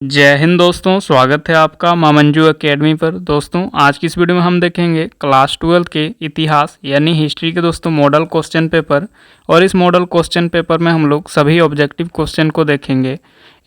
जय हिंद दोस्तों, स्वागत है आपका मां मंजू एकेडमी पर। दोस्तों आज की इस वीडियो में हम देखेंगे क्लास 12 के इतिहास यानी हिस्ट्री के दोस्तों मॉडल क्वेश्चन पेपर। और इस मॉडल क्वेश्चन पेपर में हम लोग सभी ऑब्जेक्टिव क्वेश्चन को देखेंगे।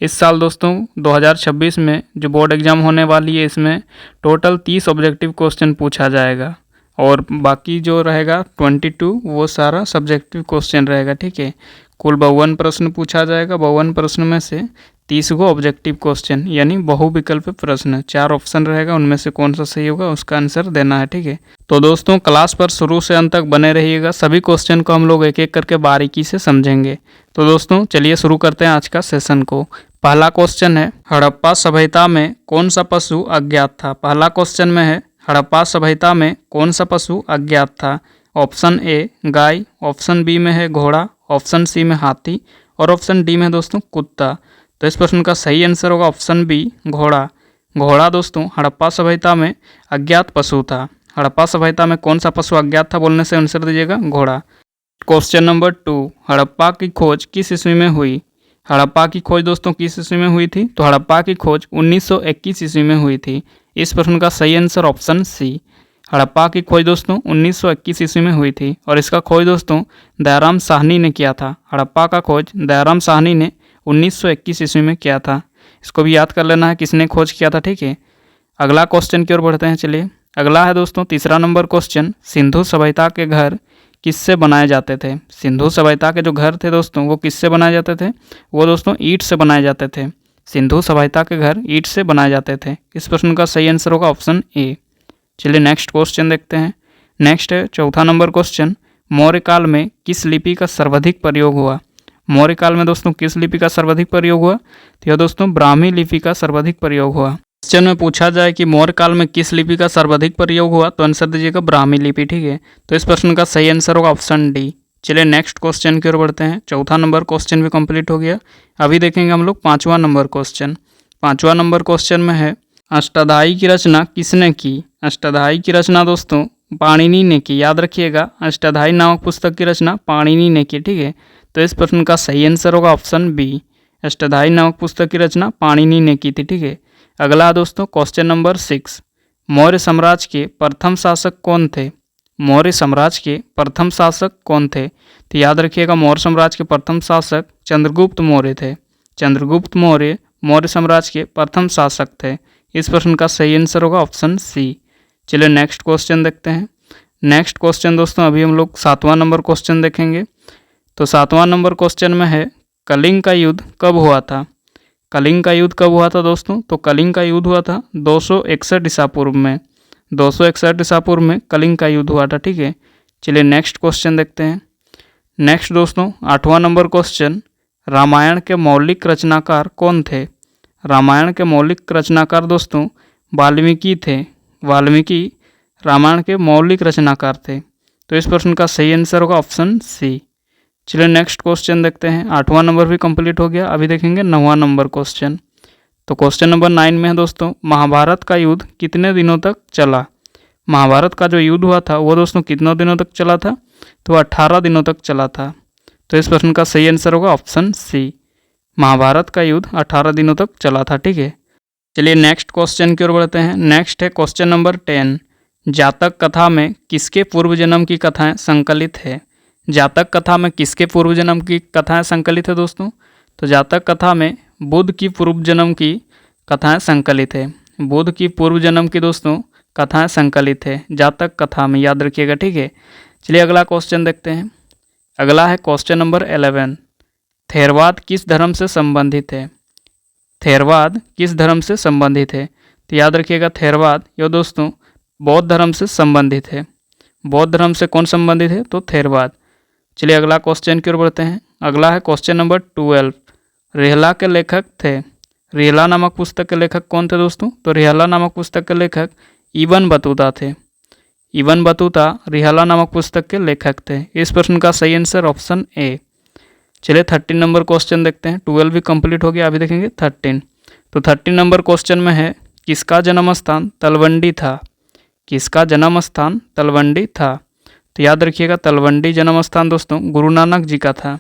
इस साल दोस्तों 2026 में जो बोर्ड एग्जाम होने वाली है, इसमें टोटल 30 ऑब्जेक्टिव क्वेश्चन पूछा जाएगा और बाकी जो रहेगा 22 वो सारा सब्जेक्टिव क्वेश्चन रहेगा। ठीक है, कुल 52 प्रश्न पूछा जाएगा। 52 प्रश्न में से 30 गो ऑब्जेक्टिव क्वेश्चन यानी बहुविकल्प प्रश्न, 4 ऑप्शन रहेगा, उनमें से कौन सा सही होगा उसका आंसर देना है। ठीक है, तो दोस्तों क्लास पर शुरू से अंत तक बने रहिएगा। सभी क्वेश्चन को हम लोग एक एक करके बारीकी से समझेंगे। तो दोस्तों चलिए शुरू करते हैं आज का सेशन को। पहला क्वेश्चन है, हड़प्पा सभ्यता में कौन सा पशु अज्ञात था। पहला क्वेश्चन में है, हड़प्पा सभ्यता में कौन सा पशु अज्ञात था। ऑप्शन ए गाय, ऑप्शन बी में है घोड़ा, ऑप्शन सी में हाथी और ऑप्शन डी में है दोस्तों कुत्ता। तो इस प्रश्न का सही आंसर होगा ऑप्शन बी घोड़ा। घोड़ा दोस्तों हड़प्पा सभ्यता में अज्ञात पशु था। हड़प्पा सभ्यता में कौन सा पशु अज्ञात था बोलने से आंसर दीजिएगा घोड़ा। क्वेश्चन नंबर 2, हड़प्पा की खोज किस ईस्वी में हुई। हड़प्पा की खोज दोस्तों किस ईस्वी में हुई थी। तो हड़प्पा की खोज 1921 ईस्वी में हुई थी। इस प्रश्न का सही आंसर ऑप्शन सी। हड़प्पा की खोज दोस्तों 1921 ईस्वी में हुई थी और इसका खोज दोस्तों दयाराम साहनी ने किया था। हड़प्पा का खोज दयाराम साहनी ने 1921 ईस्वी में किया था। इसको भी याद कर लेना है किसने खोज किया था। ठीक है, अगला क्वेश्चन की ओर बढ़ते हैं। चलिए अगला है दोस्तों तीसरा नंबर क्वेश्चन, सिंधु सभ्यता के घर किससे बनाए जाते थे। सिंधु सभ्यता के जो घर थे दोस्तों वो किससे बनाए जाते थे। वो दोस्तों ईंट से बनाए जाते थे। सिंधु सभ्यता के घर ईंट से बनाए जाते थे। इस प्रश्न का सही आंसर होगा ऑप्शन ए। चलिए नेक्स्ट क्वेश्चन देखते हैं। नेक्स्ट है चौथा नंबर क्वेश्चन, मौर्य काल में किस लिपि का सर्वाधिक प्रयोग हुआ। मौर्य काल में दोस्तों किस लिपि का सर्वाधिक प्रयोग हुआ। तो यह दोस्तों ब्राह्मी लिपि का सर्वाधिक प्रयोग हुआ। क्वेश्चन में पूछा जाए कि मौर्य काल में किस लिपि का सर्वाधिक प्रयोग हुआ तो आंसर दीजिएगा ब्राह्मी लिपि। ठीक है, तो इस प्रश्न का सही आंसर होगा ऑप्शन डी। चलिए नेक्स्ट क्वेश्चन की ओर बढ़ते हैं। चौथा नंबर क्वेश्चन भी कंप्लीट हो गया। अभी देखेंगे हम लोग पांचवा नंबर क्वेश्चन। पांचवा नंबर क्वेश्चन में है, अष्टाध्यायी की रचना किसने की। अष्टाध्यायी की रचना दोस्तों पाणिनि ने की। याद रखिएगा अष्टाध्यायी नामक पुस्तक की रचना पाणिनि ने की। ठीक है, तो इस प्रश्न का सही आंसर होगा ऑप्शन बी। अष्टाध्यायी नामक पुस्तक की रचना पाणिनि ने की थी। ठीक है, अगला दोस्तों क्वेश्चन नंबर 6, मौर्य साम्राज्य के प्रथम शासक कौन थे। मौर्य साम्राज्य के प्रथम शासक कौन थे। तो याद रखिएगा मौर्य साम्राज्य के प्रथम शासक चंद्रगुप्त मौर्य थे। चंद्रगुप्त मौर्य मौर्य साम्राज्य के प्रथम शासक थे। इस प्रश्न का सही आंसर होगा ऑप्शन सी। चलिए नेक्स्ट क्वेश्चन देखते हैं। नेक्स्ट क्वेश्चन दोस्तों अभी हम लोग 7वां नंबर क्वेश्चन देखेंगे। तो 7वां नंबर क्वेश्चन में है, कलिंग का युद्ध कब हुआ था। कलिंग का युद्ध कब हुआ था दोस्तों। तो कलिंग का युद्ध हुआ था 261 ईसा पूर्व में। 261 ईसा पूर्व में कलिंग का युद्ध हुआ था। ठीक है, चलिए नेक्स्ट क्वेश्चन देखते हैं। नेक्स्ट दोस्तों 8वां नंबर क्वेश्चन, रामायण के मौलिक रचनाकार कौन थे। रामायण के मौलिक रचनाकार दोस्तों वाल्मीकि थे। वाल्मीकि रामायण के मौलिक रचनाकार थे। तो इस प्रश्न का सही आंसर होगा ऑप्शन सी। चलिए नेक्स्ट क्वेश्चन देखते हैं। 8वां नंबर भी कंप्लीट हो गया। अभी देखेंगे 9वां नंबर क्वेश्चन। तो क्वेश्चन नंबर 9 में है दोस्तों, महाभारत का युद्ध कितने दिनों तक चला। महाभारत का जो युद्ध हुआ था वो दोस्तों कितने दिनों तक चला था। तो 18 दिनों तक चला था। तो इस प्रश्न का सही आंसर होगा ऑप्शन सी। महाभारत का युद्ध 18 दिनों तक चला था। ठीक है, चलिए नेक्स्ट क्वेश्चन की ओर बढ़ते हैं। नेक्स्ट है क्वेश्चन नंबर 10, जातक कथा में किसके पूर्व जन्म की कथाएं संकलित है। जातक कथा में किसके पूर्व जन्म की कथाएं संकलित है दोस्तों। तो जातक कथा में बुद्ध की पूर्व जन्म की कथाएं संकलित है। बुद्ध की पूर्व जन्म की दोस्तों कथाएं संकलित है जातक कथा में, याद रखिएगा। ठीक है, चलिए अगला क्वेश्चन देखते हैं। अगला है क्वेश्चन नंबर 11, थेरवाद किस धर्म से संबंधित है। थेरवाद किस धर्म से संबंधित है। तो याद रखिएगा थेरवाद यह दोस्तों बौद्ध धर्म से संबंधित है। बौद्ध धर्म से कौन संबंधित है। तो थेरवाद। चलिए अगला क्वेश्चन की ओर बढ़ते हैं। अगला है क्वेश्चन नंबर 12, रेहला के लेखक थे। रेहला नामक पुस्तक के लेखक कौन थे दोस्तों। तो रेहला नामक पुस्तक के लेखक इबन बतूता थे। इबन बतूता रेहला नामक पुस्तक के लेखक थे। इस प्रश्न का सही आंसर ऑप्शन ए। चलिए 13 नंबर क्वेश्चन देखते हैं। 12 भी कंप्लीट हो गया। अभी देखेंगे 13। तो 13 नंबर क्वेश्चन में है, किसका जन्म स्थान तलवंडी था। किसका जन्म स्थान तलवंडी था। तो याद रखिएगा तलवंडी जन्म स्थान दोस्तों गुरु नानक जी का था।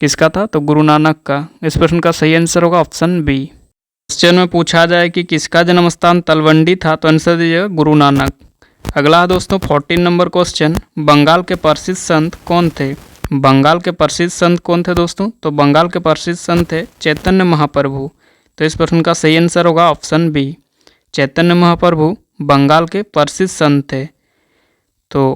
किसका था। तो गुरु नानक का। इस प्रश्न का सही आंसर होगा ऑप्शन बी। क्वेश्चन में पूछा जाए कि किसका जन्म स्थान तलवंडी था, तो आंसर दीजिएगा गुरु नानक। अगला है दोस्तों 14 नंबर क्वेश्चन, बंगाल के प्रसिद्ध संत कौन थे? बंगाल के प्रसिद्ध संत कौन थे दोस्तों? तो बंगाल के प्रसिद्ध संत थे चैतन्य महाप्रभु। तो इस प्रश्न का सही आंसर होगा ऑप्शन बी, चैतन्य महाप्रभु बंगाल के प्रसिद्ध संत थे। तो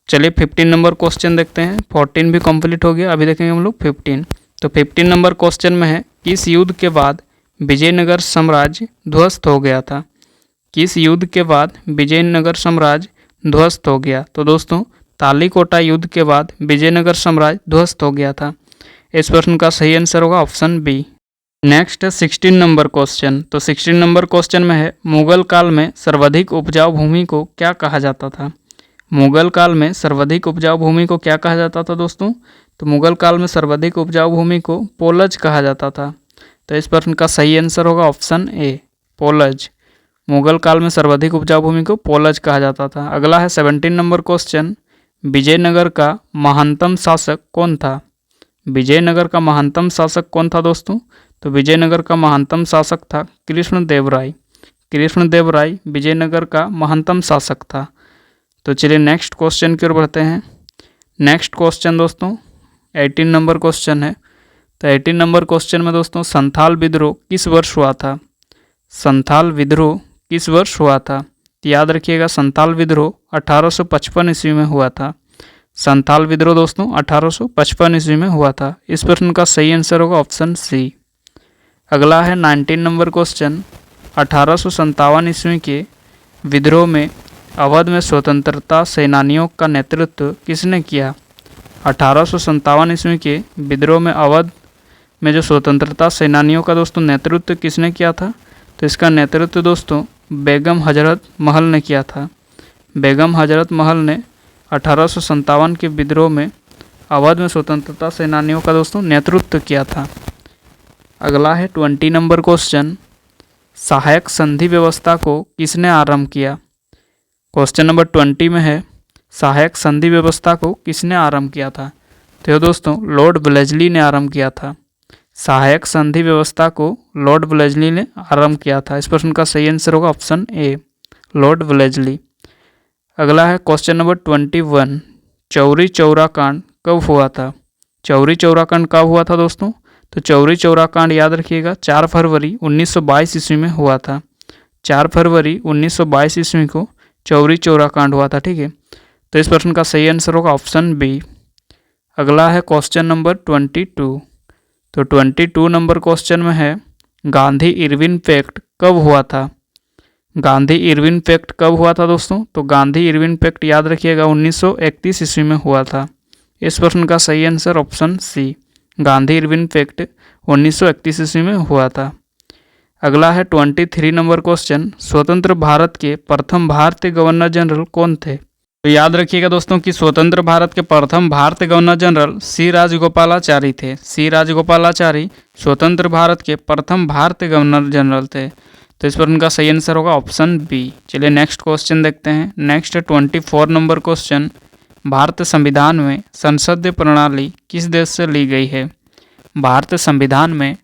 चलिए 15 नंबर क्वेश्चन देखते हैं। 14 भी कंप्लीट हो गया, अभी देखेंगे हम लोग 15। तो 15 नंबर क्वेश्चन में है, किस युद्ध के बाद विजयनगर साम्राज्य ध्वस्त हो गया था? किस युद्ध के बाद विजयनगर साम्राज्य ध्वस्त हो गया? तो दोस्तों तालीकोटा युद्ध के बाद विजयनगर साम्राज्य ध्वस्त हो गया था। इस प्रश्न का सही आंसर होगा ऑप्शन बी। नेक्स्ट है 16 नंबर क्वेश्चन। तो 16 नंबर क्वेश्चन में है, मुगल काल में सर्वाधिक उपजाऊ भूमि को क्या कहा जाता था? मुगल काल में सर्वाधिक उपजाऊ भूमि को क्या कहा जाता था दोस्तों? तो मुगल काल में सर्वाधिक उपजाऊ भूमि को पोलज कहा जाता था। तो इस प्रश्न का सही आंसर होगा ऑप्शन ए, पोलज। मुगल काल में सर्वाधिक उपजाऊ भूमि को पोलज कहा जाता था। अगला है 17 नंबर क्वेश्चन, विजयनगर का महानतम शासक कौन था? विजयनगर का महानतम शासक कौन था दोस्तों? तो विजयनगर का महानतम शासक था कृष्णदेवराय। कृष्णदेवराय विजयनगर का महानतम शासक था। तो चलिए नेक्स्ट क्वेश्चन की ओर बढ़ते हैं। नेक्स्ट क्वेश्चन दोस्तों 18 नंबर क्वेश्चन है। तो 18 नंबर क्वेश्चन में दोस्तों संथाल विद्रोह किस वर्ष हुआ था? संथाल विद्रोह किस वर्ष हुआ था? तो याद रखिएगा संथाल विद्रोह 1855 ईस्वी में हुआ था। संथाल विद्रोह दोस्तों 1855 ईस्वी में हुआ था। इस प्रश्न का सही आंसर होगा ऑप्शन सी। अगला है 19 नंबर क्वेश्चन, 1857 ईस्वी के विद्रोह में अवध में स्वतंत्रता सेनानियों का नेतृत्व किसने किया? 1857 ईस्वी के विद्रोह में अवध में जो स्वतंत्रता सेनानियों का दोस्तों नेतृत्व किसने किया था? तो इसका नेतृत्व दोस्तों बेगम हजरत महल ने किया था। बेगम हजरत महल ने 1857 के विद्रोह में अवध में स्वतंत्रता सेनानियों का दोस्तों नेतृत्व किया था। अगला है 20 नंबर क्वेश्चन, सहायक संधि व्यवस्था को किसने आरंभ किया? क्वेश्चन नंबर 20 में है, सहायक संधि व्यवस्था को किसने आरंभ किया था? तो दोस्तों लॉर्ड वेलेस्ली ने आरंभ किया था। सहायक संधि व्यवस्था को लॉर्ड वेलेस्ली ने आरंभ किया था। इस प्रश्न का सही आंसर होगा ऑप्शन ए, लॉर्ड वेलेस्ली। अगला है क्वेश्चन नंबर 21, चौरी चौरा कांड कब हुआ था? चौरी चौरा कांड कब हुआ था दोस्तों? तो चौरी चौरा कांड याद रखिएगा 4 फरवरी 1922 ईस्वी में हुआ था। 4 फरवरी 1922 ईस्वी को चौरी चौरा कांड हुआ था। ठीक है, तो इस प्रश्न का सही आंसर होगा ऑप्शन बी। अगला है क्वेश्चन नंबर 22। तो 22 नंबर क्वेश्चन में है, गांधी इरविन पैक्ट कब हुआ था? गांधी इरविन पैक्ट कब हुआ था दोस्तों? तो गांधी इरविन पैक्ट याद रखिएगा 1931 ईस्वी में हुआ था। इस प्रश्न का सही answer option C, Gandhi Irwin pact 1931 ईस्वी में हुआ था। अगला है 23 नंबर क्वेश्चन, स्वतंत्र भारत के प्रथम भारतीय गवर्नर जनरल कौन थे? तो याद रखिएगा दोस्तों कि स्वतंत्र भारत के प्रथम भारतीय गवर्नर जनरल सी राजगोपालाचारी थे। सी राजगोपालाचारी स्वतंत्र भारत के प्रथम भारतीय गवर्नर जनरल थे। तो इस पर उनका सही आंसर होगा ऑप्शन बी। चलिए नेक्स्ट क्वेश्चन देखते हैं। नेक्स्ट 24 नंबर क्वेश्चन, भारतीय संविधान में संसदीय प्रणाली किस देश से ली गई है? भारतीय संविधान में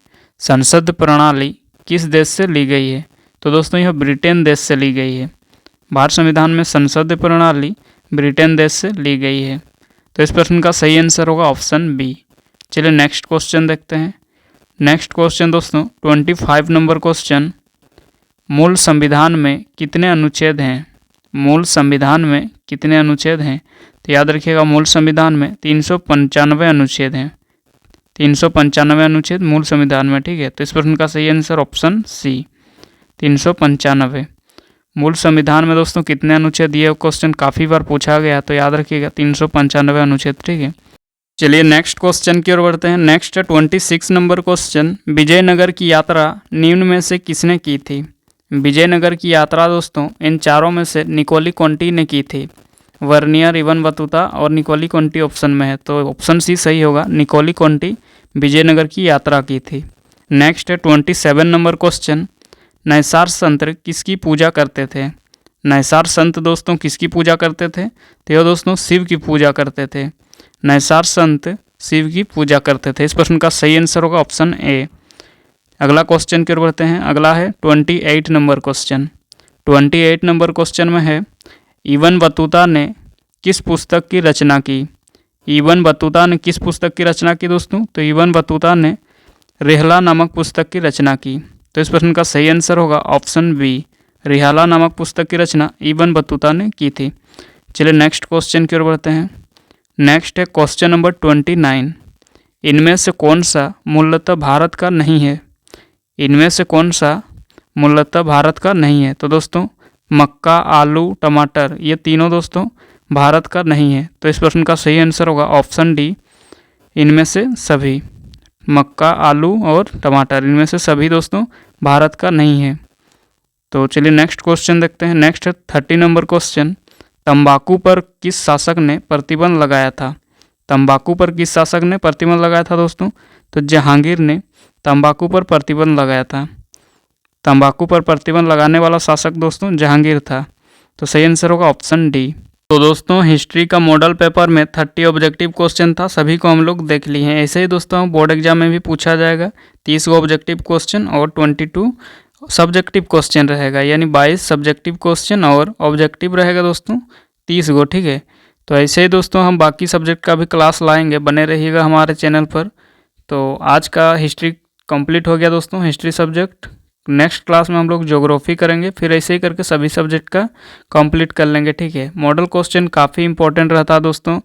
संसद प्रणाली किस देश से ली गई है? तो दोस्तों यह ब्रिटेन देश से ली गई है। भारत संविधान में संसदीय प्रणाली ब्रिटेन देश से ली गई है। तो इस प्रश्न का सही आंसर होगा ऑप्शन बी। चलिए नेक्स्ट क्वेश्चन देखते हैं। नेक्स्ट क्वेश्चन दोस्तों 25 नंबर क्वेश्चन, मूल संविधान में कितने अनुच्छेद हैं? मूल संविधान में कितने अनुच्छेद हैं? तो याद रखिएगा मूल संविधान में 395 अनुच्छेद हैं। 395 अनुच्छेद मूल संविधान में। ठीक है, तो इस प्रश्न का सही आंसर ऑप्शन सी, 395। मूल संविधान में दोस्तों कितने अनुच्छेद, ये क्वेश्चन काफ़ी बार पूछा गया, तो याद रखिएगा 395 अनुच्छेद। ठीक है, चलिए नेक्स्ट क्वेश्चन की ओर बढ़ते हैं। नेक्स्ट 26 नंबर क्वेश्चन, विजयनगर की यात्रा निम्न में से किसने की थी? विजयनगर की यात्रा दोस्तों इन चारों में से निकोली कोंटी ने की थी। वर्नियर, इवन बतूता और निकोली कोंटी ऑप्शन में है, तो ऑप्शन सी सही होगा, निकोली कोंटी विजयनगर की यात्रा की थी। नेक्स्ट 27 नंबर क्वेश्चन, नैसार संत किसकी पूजा करते थे? नैसार संत दोस्तों किसकी पूजा करते थे? तो यह दोस्तों शिव की पूजा करते थे। नैसार संत शिव की पूजा करते थे। इस प्रश्न का सही आंसर होगा ऑप्शन ए, अगला क्वेश्चन की ओर बढ़ते हैं। अगला है 28 नंबर क्वेश्चन। 28 नंबर क्वेश्चन में है, इब्न बतूता ने किस पुस्तक की रचना की? इब्न बतूता ने किस पुस्तक की रचना की दोस्तों? तो इब्न बतूता ने रिहला नामक पुस्तक की रचना की। तो इस प्रश्न का सही आंसर होगा ऑप्शन बी, रिहाला नामक पुस्तक की रचना इब्न बतूता ने की थी। चलिए नेक्स्ट क्वेश्चन की ओर बढ़ते हैं। नेक्स्ट है क्वेश्चन नंबर 29। इनमें से कौन सा मूलतः भारत का नहीं है? इनमें से कौन सा मूलतः भारत का नहीं है? तो दोस्तों मक्का, आलू, टमाटर, ये तीनों दोस्तों भारत का नहीं है। तो इस प्रश्न का सही आंसर होगा ऑप्शन डी, इनमें से सभी। मक्का, आलू और टमाटर, इनमें से सभी दोस्तों भारत का नहीं है। तो चलिए नेक्स्ट क्वेश्चन देखते हैं। नेक्स्ट है 30 नंबर क्वेश्चन। तंबाकू पर किस शासक ने प्रतिबंध लगाया था? तंबाकू पर किस शासक ने प्रतिबंध लगाया था दोस्तों? तो जहांगीर ने तंबाकू पर प्रतिबंध लगाया था। तंबाकू पर प्रतिबंध लगाने वाला शासक दोस्तों जहांगीर था। तो सही आंसर होगा ऑप्शन डी। तो दोस्तों हिस्ट्री का मॉडल पेपर में 30 ऑब्जेक्टिव क्वेश्चन था, सभी को हम लोग देख लिए हैं। ऐसे ही दोस्तों बोर्ड एग्जाम में भी पूछा जाएगा 30 ऑब्जेक्टिव क्वेश्चन और 22 सब्जेक्टिव क्वेश्चन रहेगा, यानी 22 सब्जेक्टिव क्वेश्चन और ऑब्जेक्टिव रहेगा दोस्तों 30 गो। ठीक है, तो ऐसे ही दोस्तों हम बाकी सब्जेक्ट का भी क्लास लाएंगे, बने रहिएगा हमारे चैनल पर। तो आज का हिस्ट्री कंप्लीट हो गया दोस्तों, हिस्ट्री सब्जेक्ट। नेक्स्ट क्लास में हम लोग ज्योग्राफी करेंगे, फिर ऐसे ही करके सभी सब्जेक्ट का कंप्लीट कर लेंगे। ठीक है, मॉडल क्वेश्चन काफ़ी इंपॉर्टेंट रहता है दोस्तों।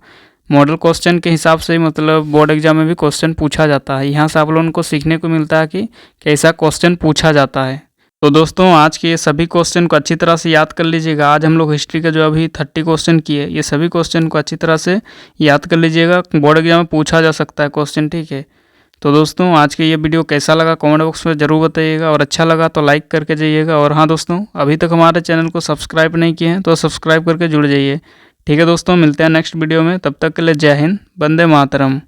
मॉडल क्वेश्चन के हिसाब से मतलब बोर्ड एग्जाम में भी क्वेश्चन पूछा जाता है। यहाँ से आप लोगों को सीखने को मिलता है कि कैसा क्वेश्चन पूछा जाता है। तो दोस्तों आज के ये सभी क्वेश्चन को अच्छी तरह से याद कर लीजिएगा। आज हम लोग हिस्ट्री का जो अभी 30 क्वेश्चन किए, ये सभी क्वेश्चन को अच्छी तरह से याद कर लीजिएगा, बोर्ड एग्जाम में पूछा जा सकता है क्वेश्चन। ठीक है, तो दोस्तों आज के ये वीडियो कैसा लगा कमेंट बॉक्स में ज़रूर बताइएगा, और अच्छा लगा तो लाइक करके जाइएगा। और हाँ दोस्तों, अभी तक हमारे चैनल को सब्सक्राइब नहीं किए हैं तो सब्सक्राइब करके जुड़ जाइए। ठीक है दोस्तों, मिलते हैं नेक्स्ट वीडियो में, तब तक के लिए जय हिंद, वंदे मातरम।